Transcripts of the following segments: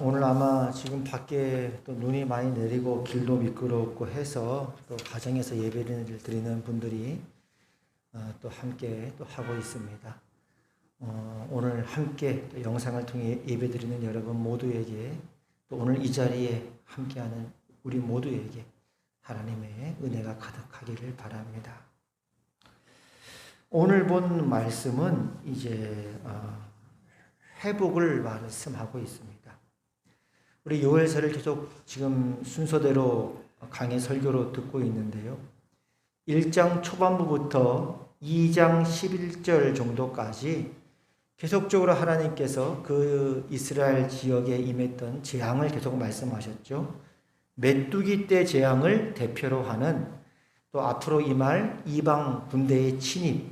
오늘 아마 지금 밖에 또 눈이 많이 내리고 길도 미끄럽고 해서 또 가정에서 예배를 드리는 분들이 또 함께 또 하고 있습니다. 오늘 함께 또 영상을 통해 예배 드리는 여러분 모두에게 또 오늘 이 자리에 함께하는 우리 모두에게 하나님의 은혜가 가득하기를 바랍니다. 오늘 본 말씀은 이제 회복을 말씀하고 있습니다. 우리 요엘서를 계속 지금 순서대로 강의 설교로 듣고 있는데요. 1장 초반부부터 2장 11절 정도까지 계속적으로 하나님께서 그 이스라엘 지역에 임했던 재앙을 계속 말씀하셨죠. 메뚜기 때 재앙을 대표로 하는 또 앞으로 임할 이방 군대의 침입,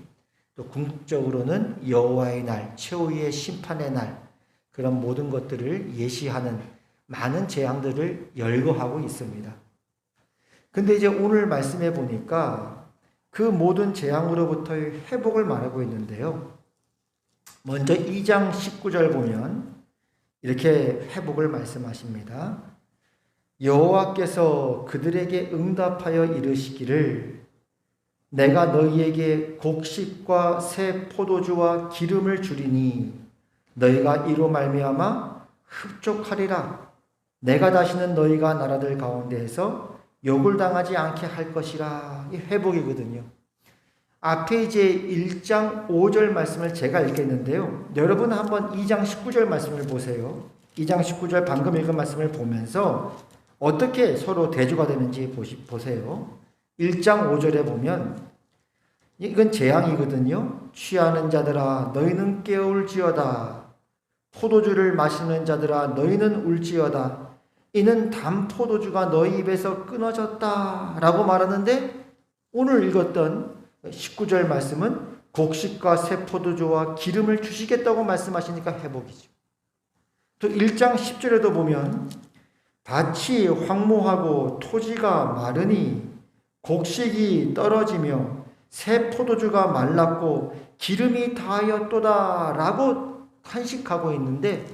또 궁극적으로는 여호와의 날, 최후의 심판의 날, 그런 모든 것들을 예시하는 많은 재앙들을 열거하고 있습니다. 근데 이제 오늘 말씀해 보니까 그 모든 재앙으로부터의 회복을 말하고 있는데요. 먼저 2장 19절 보면 이렇게 회복을 말씀하십니다. 여호와께서 그들에게 응답하여 이르시기를 내가 너희에게 곡식과 새 포도주와 기름을 주리니 너희가 이로 말미암아 흡족하리라. 내가 다시는 너희가 나라들 가운데에서 욕을 당하지 않게 할 것이라. 이 회복이거든요. 앞에 이제 1장 5절 말씀을 제가 읽겠는데요. 여러분 한번 2장 19절 말씀을 보세요. 2장 19절 방금 읽은 말씀을 보면서 어떻게 서로 대조가 되는지 보세요. 1장 5절에 보면 이건 재앙이거든요. 취하는 자들아 너희는 깨울지어다. 포도주를 마시는 자들아 너희는 울지어다. 이는 단 포도주가 너희 입에서 끊어졌다 라고 말하는데 오늘 읽었던 19절 말씀은 곡식과 새 포도주와 기름을 주시겠다고 말씀하시니까 회복이죠. 또 1장 10절에도 보면 밭이 황무하고 토지가 마르니 곡식이 떨어지며 새 포도주가 말랐고 기름이 다하였도다 라고 탄식하고 있는데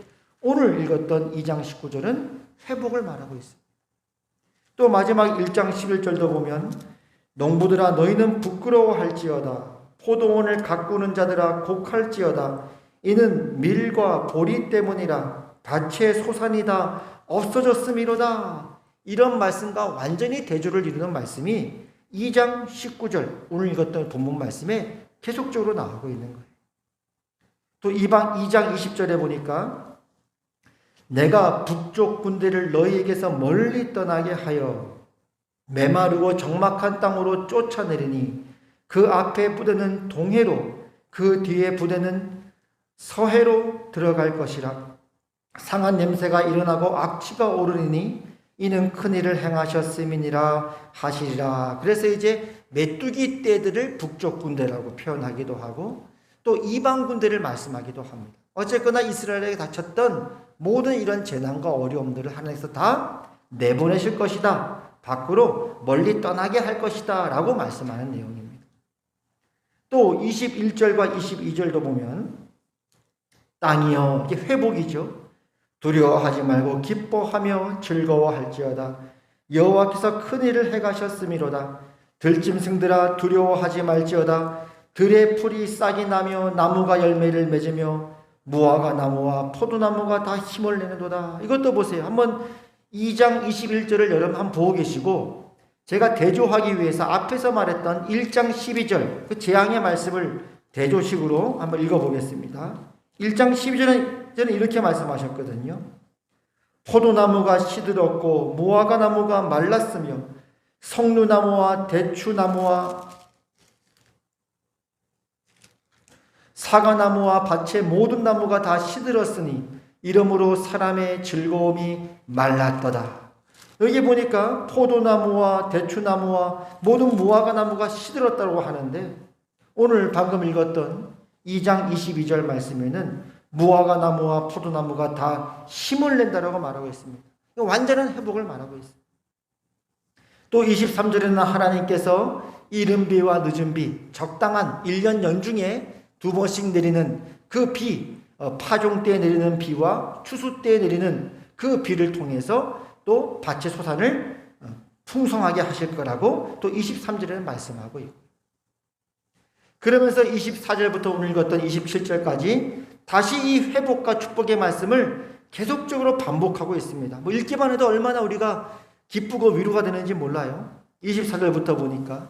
오늘 읽었던 2장 19절은 회복을 말하고 있습니다. 또 마지막 1장 11절도 보면 농부들아 너희는 부끄러워할지어다. 포도원을 가꾸는 자들아 곡할지어다. 이는 밀과 보리 때문이라. 밭의 소산이 다 없어졌음이로다. 이런 말씀과 완전히 대조를 이루는 말씀이 2장 19절 오늘 읽었던 본문 말씀에 계속적으로 나오고 있는 거예요. 또 2장 20절에 보니까 내가 북쪽 군대를 너희에게서 멀리 떠나게 하여 메마르고 적막한 땅으로 쫓아내리니 그 앞에 부대는 동해로 그 뒤에 부대는 서해로 들어갈 것이라. 상한 냄새가 일어나고 악취가 오르니 이는 큰일을 행하셨음이니라 하시리라. 그래서 이제 메뚜기 떼들을 북쪽 군대라고 표현하기도 하고 또 이방 군대를 말씀하기도 합니다. 어쨌거나 이스라엘에게 닥쳤던 모든 이런 재난과 어려움들을 하나님께서 다 내보내실 것이다. 밖으로 멀리 떠나게 할 것이다 라고 말씀하는 내용입니다. 또 21절과 22절도 보면 땅이여, 이게 회복이죠. 두려워하지 말고 기뻐하며 즐거워할지어다. 여호와께서 큰일을 행하셨음이로다. 들짐승들아 두려워하지 말지어다. 들의 풀이 싹이 나며 나무가 열매를 맺으며 무화과 나무와 포도나무가 다 힘을 내는도다. 이것도 보세요. 한번 2장 21절을 여러분 한번 보고 계시고 제가 대조하기 위해서 앞에서 말했던 1장 12절 그 재앙의 말씀을 대조식으로 한번 읽어보겠습니다. 1장 12절은 이렇게 말씀하셨거든요. 포도나무가 시들었고 무화과 나무가 말랐으며 석류나무와 대추나무와 사과나무와 밭의 모든 나무가 다 시들었으니 이러므로 사람의 즐거움이 말랐도다. 여기 보니까 포도나무와 대추나무와 모든 무화과 나무가 시들었다고 하는데 오늘 방금 읽었던 2장 22절 말씀에는 무화과 나무와 포도나무가 다 힘을 낸다라고 말하고 있습니다. 완전한 회복을 말하고 있습니다. 또 23절에는 하나님께서 이른 비와 늦은 비, 적당한 1년 연중에 2번씩 내리는 그 비, 파종 때 내리는 비와 추수 때 내리는 그 비를 통해서 또 밭의 소산을 풍성하게 하실 거라고 또 23절에는 말씀하고 있고, 그러면서 24절부터 오늘 읽었던 27절까지 다시 이 회복과 축복의 말씀을 계속적으로 반복하고 있습니다. 뭐 읽기만 해도 얼마나 우리가 기쁘고 위로가 되는지 몰라요. 24절부터 보니까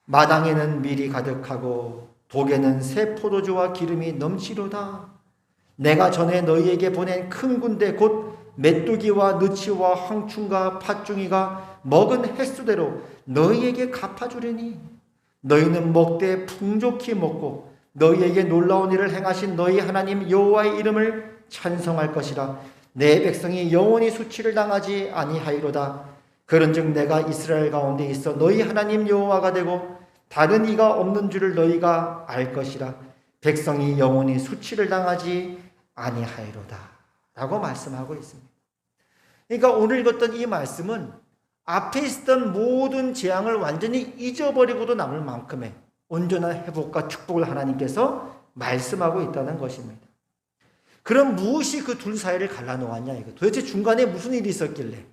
마당에는 밀이 가득하고 독에는 새 포도주와 기름이 넘치로다. 내가 전에 너희에게 보낸 큰 군대 곧 메뚜기와 느치와 황충과 팥중이가 먹은 횟수대로 너희에게 갚아주리니 너희는 먹되 풍족히 먹고 너희에게 놀라운 일을 행하신 너희 하나님 여호와의 이름을 찬송할 것이라. 내 백성이 영원히 수치를 당하지 아니하리로다. 그런즉 내가 이스라엘 가운데 있어 너희 하나님 여호와가 되고 다른 이가 없는 줄을 너희가 알 것이라. 백성이 영원히 수치를 당하지 아니하리로다 라고 말씀하고 있습니다. 그러니까 오늘 읽었던 이 말씀은 앞에 있었던 모든 재앙을 완전히 잊어버리고도 남을 만큼의 온전한 회복과 축복을 하나님께서 말씀하고 있다는 것입니다. 그럼 무엇이 그 둘 사이를 갈라놓았냐 이거. 도대체 중간에 무슨 일이 있었길래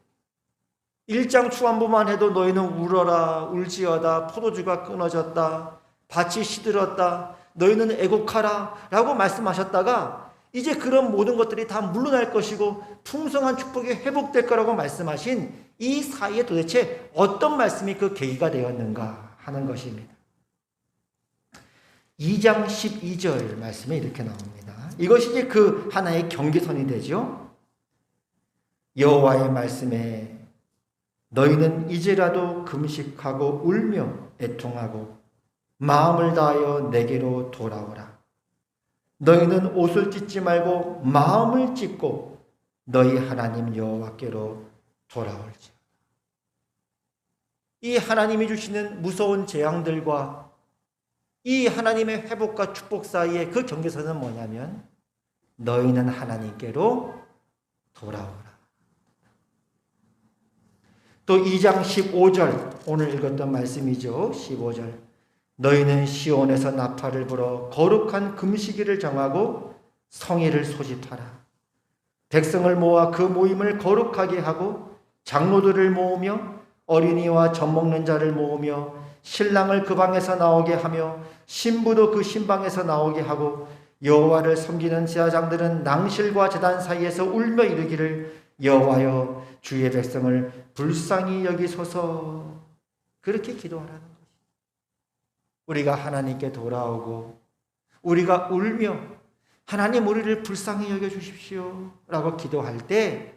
1장 초반부만 해도 너희는 울어라 울지어다 포도주가 끊어졌다 밭이 시들었다 너희는 애곡하라 라고 말씀하셨다가 이제 그런 모든 것들이 다 물러날 것이고 풍성한 축복이 회복될 거라고 말씀하신 이 사이에 도대체 어떤 말씀이 그 계기가 되었는가 하는 것입니다. 2장 12절 말씀에 이렇게 나옵니다. 이것이 이제 그 하나의 경계선이 되죠. 여호와의 말씀에 너희는 이제라도 금식하고 울며 애통하고 마음을 다하여 내게로 돌아오라. 너희는 옷을 찢지 말고 마음을 찢고 너희 하나님 여호와께로 돌아올지. 이 하나님이 주시는 무서운 재앙들과 이 하나님의 회복과 축복 사이의 그 경계선은 뭐냐면 너희는 하나님께로 돌아오라. 또 2장 15절 오늘 읽었던 말씀이죠. 15절 너희는 시온에서 나팔을 불어 거룩한 금식일을 정하고 성회를 소집하라. 백성을 모아 그 모임을 거룩하게 하고 장로들을 모으며 어린이와 젖먹는 자를 모으며 신랑을 그 방에서 나오게 하며 신부도 그 신방에서 나오게 하고 여호와를 섬기는 제사장들은 낭실과 제단 사이에서 울며 이르기를 여호와여 주의 백성을 불쌍히 여기소서. 그렇게 기도하라는 것입니다. 우리가 하나님께 돌아오고 우리가 울며 하나님 우리를 불쌍히 여겨주십시오 라고 기도할 때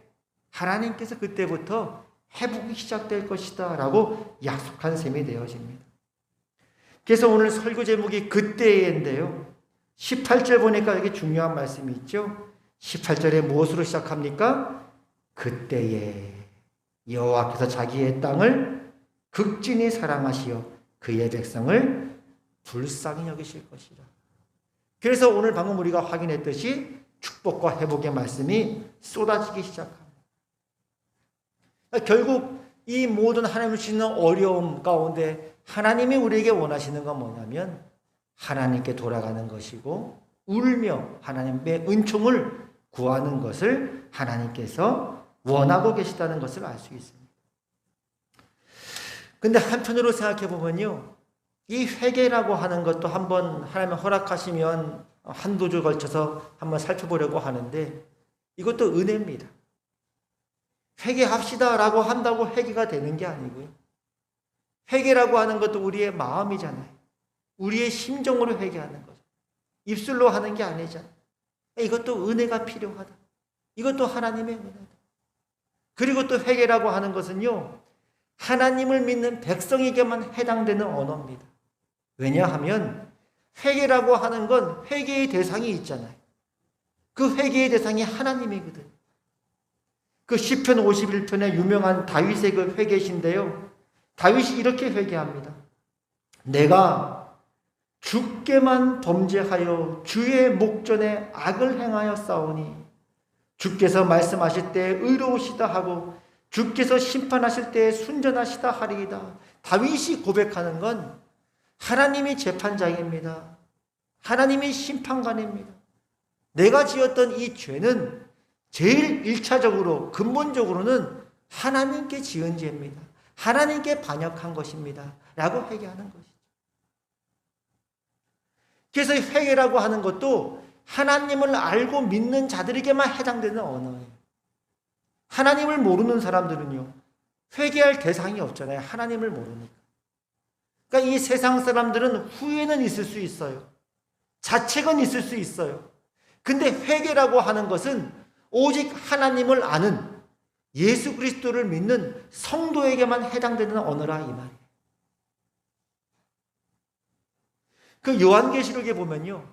하나님께서 그때부터 회복이 시작될 것이다 라고 약속한 셈이 되어집니다. 그래서 오늘 설교 제목이 그때인데요. 18절 보니까 여기 중요한 말씀이 있죠. 18절에 무엇으로 시작합니까? 그때에 여호와께서 자기의 땅을 극진히 사랑하시어 그의 백성을 불쌍히 여기실 것이라. 그래서 오늘 방금 우리가 확인했듯이 축복과 회복의 말씀이 쏟아지기 시작합니다. 결국 이 모든 하나님을 주시는 어려움 가운데 하나님이 우리에게 원하시는 건 뭐냐면 하나님께 돌아가는 것이고 울며 하나님의 은총을 구하는 것을 하나님께서 원하고 계시다는 것을 알 수 있습니다. 근데 한편으로 생각해 보면요. 이 회개라고 하는 것도 한번 하나님 허락하시면 한두 주 걸쳐서 한번 살펴보려고 하는데 이것도 은혜입니다. 회개합시다라고 한다고 회개가 되는 게 아니고요. 회개라고 하는 것도 우리의 마음이잖아요. 우리의 심정으로 회개하는 거죠. 입술로 하는 게 아니잖아요. 이것도 은혜가 필요하다. 이것도 하나님의 은혜다. 그리고 또 회개라고 하는 것은요. 하나님을 믿는 백성에게만 해당되는 언어입니다. 왜냐하면 회개라고 하는 건 회개의 대상이 있잖아요. 그 회개의 대상이 하나님이거든. 그 시편 51편의 유명한 다윗의 그 회개신데요. 다윗이 이렇게 회개합니다. 내가 주께만 범죄하여 주의 목전에 악을 행하여 싸우니 주께서 말씀하실 때 의로우시다 하고 주께서 심판하실 때 순전하시다 하리이다. 다윗이 고백하는 건 하나님이 재판장입니다. 하나님이 심판관입니다. 내가 지었던 이 죄는 제일 1차적으로 근본적으로는 하나님께 지은 죄입니다. 하나님께 반역한 것입니다. 라고 회개하는 것이죠. 그래서 회개라고 하는 것도 하나님을 알고 믿는 자들에게만 해당되는 언어예요. 하나님을 모르는 사람들은요, 회개할 대상이 없잖아요. 하나님을 모르니까. 그러니까 이 세상 사람들은 후회는 있을 수 있어요. 자책은 있을 수 있어요. 근데 회개라고 하는 것은 오직 하나님을 아는 예수 그리스도를 믿는 성도에게만 해당되는 언어라 이 말이에요. 그 요한계시록에 보면요,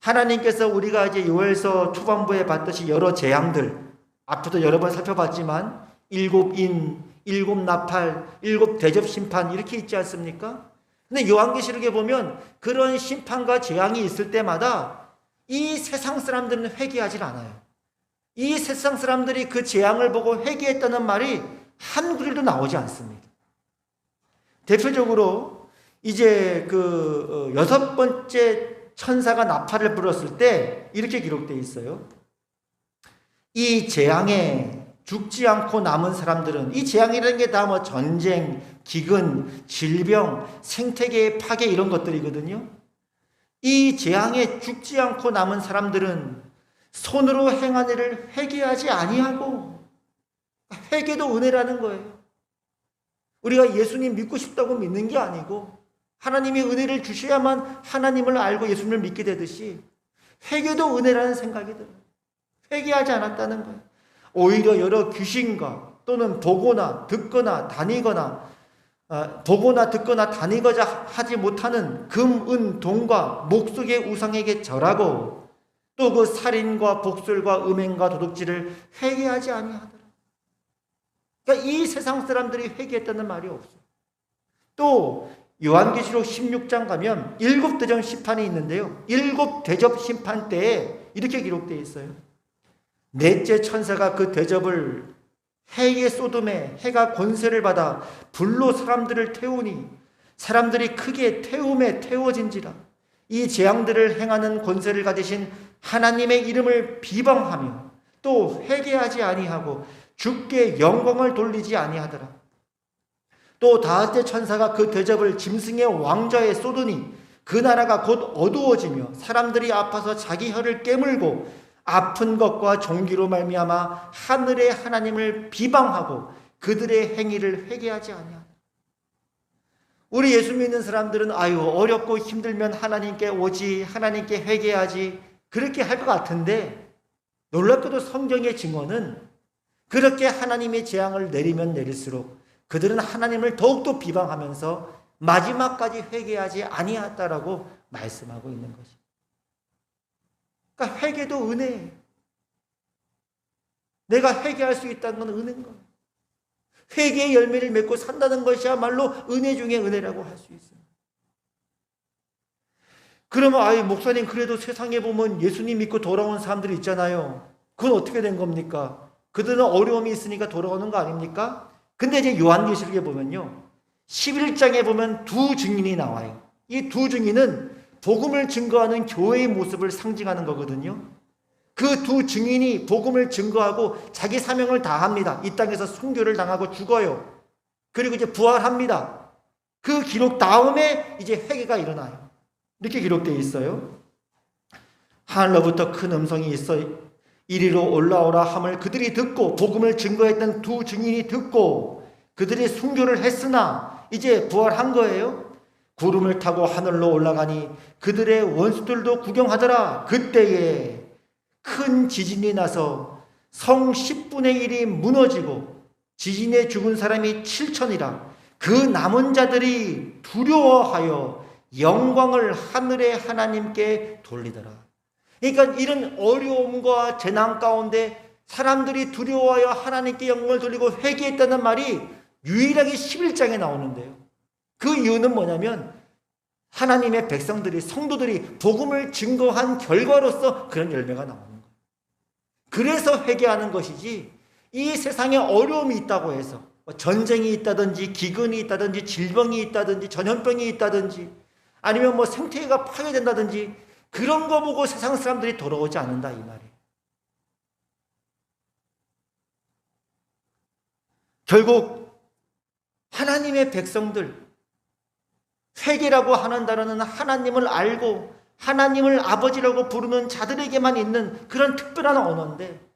하나님께서 우리가 이제 요엘서 초반부에 봤듯이 여러 재앙들, 앞서도 여러 번 살펴봤지만 7인, 7나팔, 7대접 심판 이렇게 있지 않습니까? 근데 요한계시록에 보면 그런 심판과 재앙이 있을 때마다 이 세상 사람들은 회개하지 않아요. 이 세상 사람들이 그 재앙을 보고 회개했다는 말이 한 구절도 나오지 않습니다. 대표적으로 이제 그 6번째 천사가 나팔을 불었을 때 이렇게 기록되어 있어요. 이 재앙에 죽지 않고 남은 사람들은, 이 재앙이라는 게 다 뭐 전쟁, 기근, 질병, 생태계의 파괴 이런 것들이거든요. 이 재앙에 죽지 않고 남은 사람들은 손으로 행한 일을 회개하지 아니하고, 회개도 은혜라는 거예요. 우리가 예수님 믿고 싶다고 믿는 게 아니고 하나님이 은혜를 주셔야만 하나님을 알고 예수님을 믿게 되듯이 회개도 은혜라는 생각이 들어요. 회개하지 않았다는 거예요. 오히려 여러 귀신과 또는 보거나 듣거나 다니거나 하지 못하는 금, 은, 동과 목속의 우상에게 절하고 또 그 살인과 복술과 음행과 도둑질을 회개하지 아니하더라. 그러니까 이 세상 사람들이 회개했다는 말이 없어요. 또 요한계시록 16장 가면 7대접 심판이 있는데요, 7대접 심판 때에 이렇게 기록되어 있어요. 넷째 천사가 그 대접을 해에 쏟음에 해가 권세를 받아 불로 사람들을 태우니 사람들이 크게 태움에 태워진지라. 이 재앙들을 행하는 권세를 가지신 하나님의 이름을 비방하며 또 회개하지 아니하고 주께 영광을 돌리지 아니하더라. 또 다섯째 천사가 그 대접을 짐승의 왕좌에 쏟으니 그 나라가 곧 어두워지며 사람들이 아파서 자기 혀를 깨물고 아픈 것과 종기로 말미암아 하늘의 하나님을 비방하고 그들의 행위를 회개하지 아니하더라. 우리 예수 믿는 사람들은 어렵고 힘들면 하나님께 오지, 하나님께 회개하지 그렇게 할 것 같은데, 놀랍게도 성경의 증언은 그렇게 하나님의 재앙을 내리면 내릴수록 그들은 하나님을 더욱더 비방하면서 마지막까지 회개하지 아니하였다라고 말씀하고 있는 것입니다. 그러니까 회개도 은혜예요. 내가 회개할 수 있다는 건 은혜인 거예요. 회개의 열매를 맺고 산다는 것이야말로 은혜 중에 은혜라고 할 수 있어요. 그러면 목사님, 그래도 세상에 보면 예수님 믿고 돌아온 사람들이 있잖아요. 그건 어떻게 된 겁니까? 그들은 어려움이 있으니까 돌아오는 거 아닙니까? 근데 이제 요한계시록에 보면요, 11장에 보면 두 증인이 나와요. 이 두 증인은 복음을 증거하는 교회의 모습을 상징하는 거거든요. 그 두 증인이 복음을 증거하고 자기 사명을 다합니다. 이 땅에서 순교를 당하고 죽어요. 그리고 이제 부활합니다. 그 기록 다음에 이제 회개가 일어나요. 이렇게 기록되어 있어요. 하늘로부터 큰 음성이 있어 이리로 올라오라 함을 그들이 듣고, 복음을 증거했던 두 증인이 듣고 그들이 순교를 했으나 이제 부활한 거예요. 구름을 타고 하늘로 올라가니 그들의 원수들도 구경하더라. 그때에 큰 지진이 나서 성 10분의 1이 무너지고 지진에 죽은 사람이 7천이라. 그 남은 자들이 두려워하여 영광을 하늘의 하나님께 돌리더라. 그러니까 이런 어려움과 재난 가운데 사람들이 두려워하여 하나님께 영광을 돌리고 회개했다는 말이 유일하게 11장에 나오는데요. 그 이유는 뭐냐면 하나님의 백성들이, 성도들이 복음을 증거한 결과로서 그런 열매가 나오는 거예요. 그래서 회개하는 것이지, 이 세상에 어려움이 있다고 해서 전쟁이 있다든지 기근이 있다든지 질병이 있다든지 전염병이 있다든지 아니면 생태계가 파괴된다든지 그런 거 보고 세상 사람들이 돌아오지 않는다 이 말이에요. 결국 하나님의 백성들, 회개라고 하는 단어는 하나님을 알고 하나님을 아버지라고 부르는 자들에게만 있는 그런 특별한 언어인데,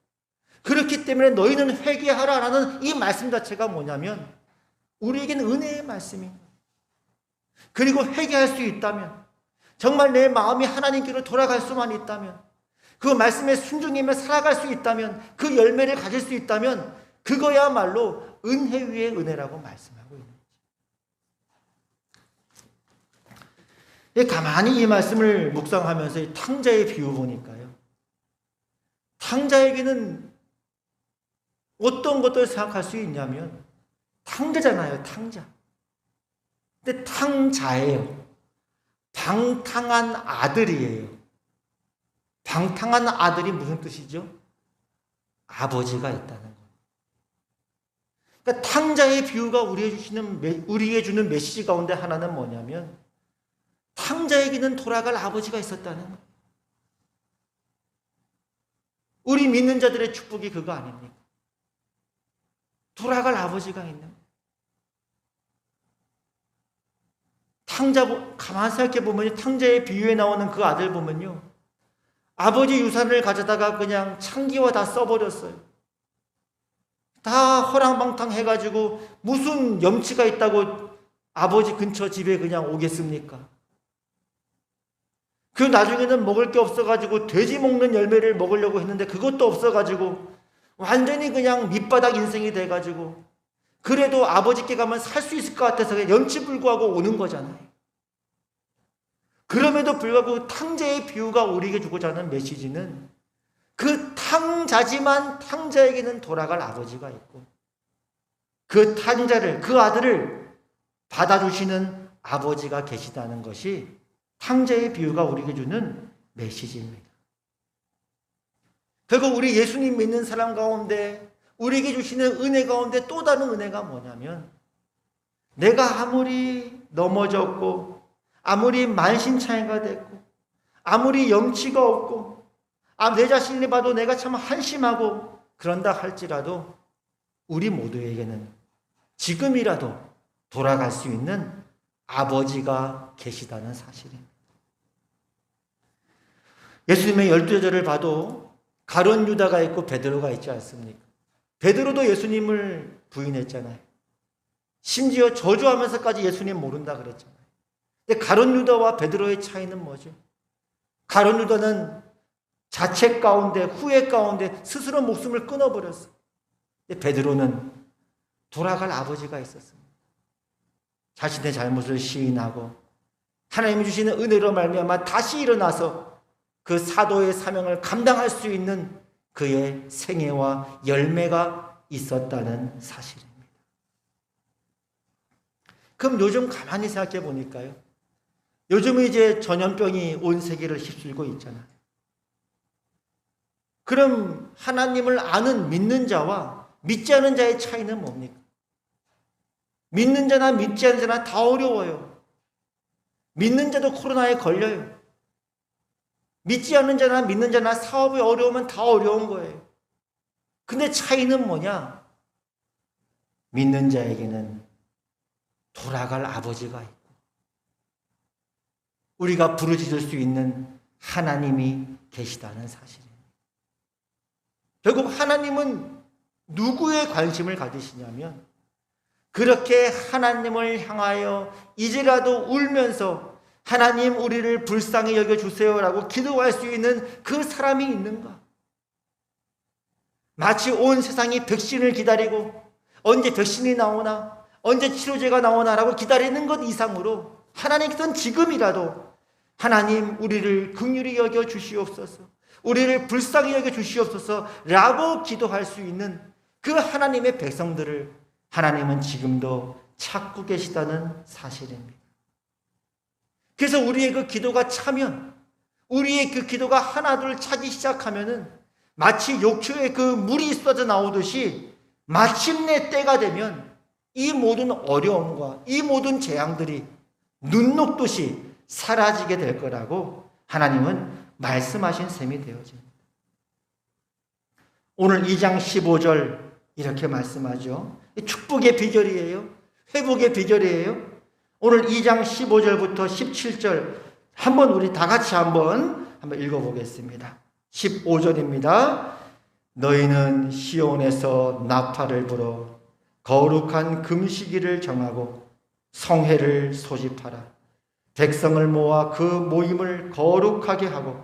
그렇기 때문에 너희는 회개하라라는 이 말씀 자체가 뭐냐면 우리에게는 은혜의 말씀입니다. 그리고 회개할 수 있다면, 정말 내 마음이 하나님께로 돌아갈 수만 있다면, 그 말씀에 순종하며 살아갈 수 있다면, 그 열매를 가질 수 있다면 그거야말로 은혜 위에 은혜라고 말씀하고 있는 거죠. 가만히 이 말씀을 묵상하면서 이 탕자의 비유 보니까요, 탕자에게는 어떤 것들을 생각할 수 있냐면 탕자잖아요, 탕자. 근데 탕자예요. 방탕한 아들이에요. 방탕한 아들이 무슨 뜻이죠? 아버지가 있다는 거예요. 그러니까 탕자의 비유가 우리에게 주는 메시지 가운데 하나는 뭐냐면 탕자에게는 돌아갈 아버지가 있었다는 거예요. 우리 믿는 자들의 축복이 그거 아닙니까? 돌아갈 아버지가 있는 거예요. 가만히 생각해 보면 탕자의 비유에 나오는 그 아들 보면요, 아버지 유산을 가져다가 그냥 창기와 다 써버렸어요. 다 허랑방탕 해가지고 무슨 염치가 있다고 아버지 근처 집에 그냥 오겠습니까? 그 나중에는 먹을 게 없어가지고 돼지 먹는 열매를 먹으려고 했는데 그것도 없어가지고 완전히 그냥 밑바닥 인생이 돼가지고 그래도 아버지께 가면 살 수 있을 것 같아서 염치불구하고 오는 거잖아요. 그럼에도 불구하고 탕자의 비유가 우리에게 주고자 하는 메시지는 그 탕자지만 탕자에게는 돌아갈 아버지가 있고 그 탕자를, 그 아들을 받아주시는 아버지가 계시다는 것이 탕자의 비유가 우리에게 주는 메시지입니다. 결국 우리 예수님 믿는 사람 가운데 우리에게 주시는 은혜 가운데 또 다른 은혜가 뭐냐면, 내가 아무리 넘어졌고 아무리 만신창이가 됐고 아무리 염치가 없고 내 자신을 봐도 내가 참 한심하고 그런다 할지라도 우리 모두에게는 지금이라도 돌아갈 수 있는 아버지가 계시다는 사실입니다. 예수님의 12제자를 봐도 가룟 유다가 있고 베드로가 있지 않습니까? 베드로도 예수님을 부인했잖아요. 심지어 저주하면서까지 예수님 모른다 그랬잖아요. 근데 가룟 유다와 베드로의 차이는 뭐죠? 가룟 유다는 자책 가운데, 후회 가운데 스스로 목숨을 끊어버렸어. 근데 베드로는 돌아갈 아버지가 있었습니다. 자신의 잘못을 시인하고 하나님이 주시는 은혜로 말미암아 다시 일어나서 그 사도의 사명을 감당할 수 있는 그의 생애와 열매가 있었다는 사실입니다. 그럼 요즘 가만히 생각해 보니까요, 요즘은 이제 전염병이 온 세계를 휩쓸고 있잖아요. 그럼 하나님을 아는 믿는 자와 믿지 않은 자의 차이는 뭡니까? 믿는 자나 믿지 않는 자나 다 어려워요. 믿는 자도 코로나에 걸려요. 믿지 않는 자나 믿는 자나 사업이 어려우면 다 어려운 거예요. 근데 차이는 뭐냐? 믿는 자에게는 돌아갈 아버지가 있고 우리가 부르짖을 수 있는 하나님이 계시다는 사실입니다. 결국 하나님은 누구의 관심을 가지시냐면 그렇게 하나님을 향하여 이제라도 울면서 하나님 우리를 불쌍히 여겨주세요라고 기도할 수 있는 그 사람이 있는가? 마치 온 세상이 백신을 기다리고 언제 백신이 나오나 언제 치료제가 나오나라고 기다리는 것 이상으로 하나님께서는 지금이라도 하나님 우리를 긍휼히 여겨 주시옵소서, 우리를 불쌍히 여겨 주시옵소서 라고 기도할 수 있는 그 하나님의 백성들을 하나님은 지금도 찾고 계시다는 사실입니다. 그래서 우리의 그 기도가 차면, 우리의 그 기도가 하나둘 차기 시작하면은 마치 욕조에 그 물이 쏟아져 나오듯이 마침내 때가 되면 이 모든 어려움과 이 모든 재앙들이 눈 녹듯이 사라지게 될 거라고 하나님은 말씀하신 셈이 되어집니다. 오늘 2장 15절 이렇게 말씀하죠. 축복의 비결이에요. 회복의 비결이에요. 오늘 2장 15절부터 17절 한번 우리 다 같이 한번 읽어보겠습니다. 15절입니다. 너희는 시온에서 나팔을 불어 거룩한 금식일을 정하고 성회를 소집하라. 백성을 모아 그 모임을 거룩하게 하고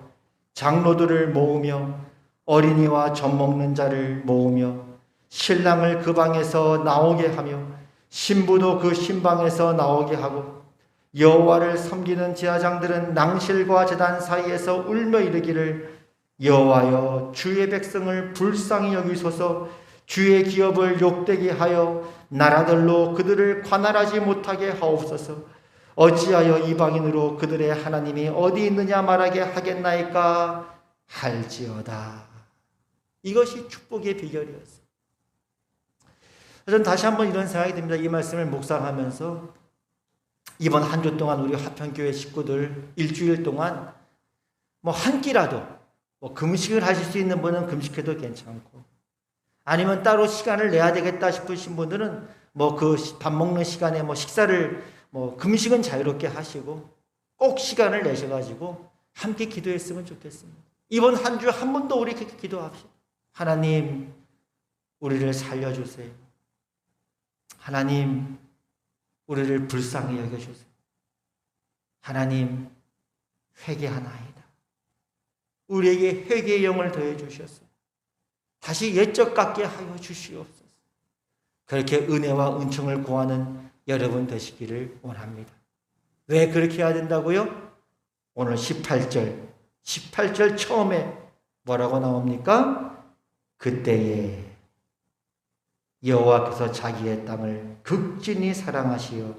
장로들을 모으며 어린이와 젖먹는 자를 모으며 신랑을 그 방에서 나오게 하며 신부도 그 신방에서 나오게 하고 여호와를 섬기는 제사장들은 낭실과 제단 사이에서 울며 이르기를 여호와여 주의 백성을 불쌍히 여기소서 주의 기업을 욕되게 하여 나라들로 그들을 관할하지 못하게 하옵소서 어찌하여 이방인으로 그들의 하나님이 어디 있느냐 말하게 하겠나이까 할지어다. 이것이 축복의 비결이었어요. 저는 다시 한번 이런 생각이 듭니다. 이 말씀을 묵상하면서 이번 한 주 동안 우리 화평교회 식구들 일주일 동안 한 끼라도 금식을 하실 수 있는 분은 금식해도 괜찮고 아니면 따로 시간을 내야 되겠다 싶으신 분들은 그 밥 먹는 시간에 식사를 금식은 자유롭게 하시고 꼭 시간을 내셔가지고 함께 기도했으면 좋겠습니다. 이번 한 주 한 번 더 우리 기도합시다. 하나님, 우리를 살려주세요. 하나님, 우리를 불쌍히 여겨주세요. 하나님, 회개하나이다. 우리에게 회개의 영을 더해 주셨어요. 다시 옛적 같게 하여 주시옵소서. 그렇게 은혜와 은총을 구하는 여러분 되시기를 원합니다. 왜 그렇게 해야 된다고요? 오늘 18절 처음에 뭐라고 나옵니까? 그때에 여호와께서 자기의 땅을 극진히 사랑하시어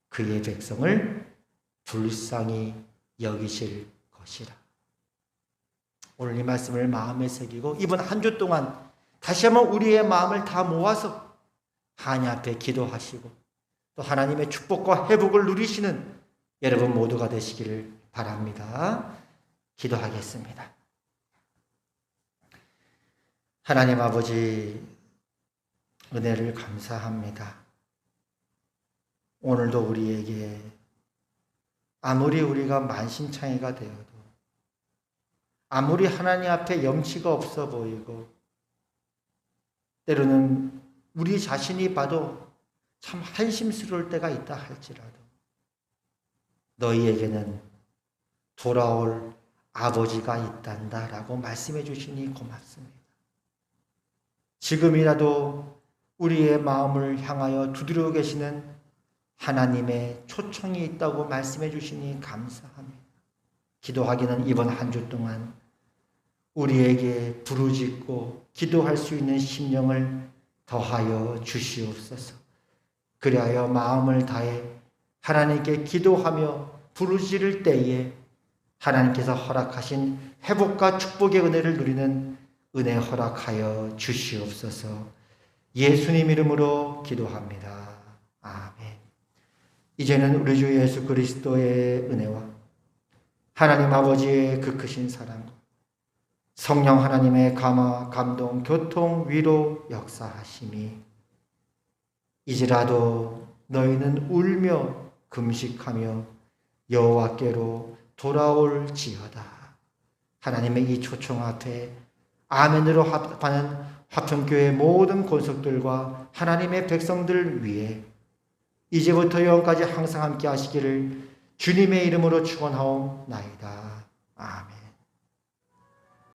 그의 백성을 불쌍히 여기실 것이라. 오늘 이 말씀을 마음에 새기고 이번 한 주 동안 다시 한번 우리의 마음을 다 모아서 하나님 앞에 기도하시고 또 하나님의 축복과 회복을 누리시는 여러분 모두가 되시기를 바랍니다. 기도하겠습니다. 하나님 아버지, 은혜를 감사합니다. 오늘도 우리에게 아무리 우리가 만신창이가 되어도 아무리 하나님 앞에 염치가 없어 보이고 때로는 우리 자신이 봐도 참 한심스러울 때가 있다 할지라도 너희에게는 돌아올 아버지가 있단다라고 말씀해 주시니 고맙습니다. 지금이라도 우리의 마음을 향하여 두드려 계시는 하나님의 초청이 있다고 말씀해 주시니 감사합니다. 기도하기는 이번 한 주 동안 우리에게 부르짖고 기도할 수 있는 심령을 더하여 주시옵소서. 그리하여 마음을 다해 하나님께 기도하며 부르짖을 때에 하나님께서 허락하신 회복과 축복의 은혜를 누리는 은혜 허락하여 주시옵소서. 예수님 이름으로 기도합니다. 아멘. 이제는 우리 주 예수 그리스도의 은혜와 하나님 아버지의 그 크신 사랑과 성령 하나님의 감화, 감동, 교통, 위로 역사하심이 이제라도 너희는 울며 금식하며 여호와께로 돌아올지어다. 하나님의 이 초청 앞에 아멘으로 합하는 화평교회 모든 권속들과 하나님의 백성들 위해 이제부터 영원까지 항상 함께 하시기를 주님의 이름으로 축원하옵나이다. 아멘.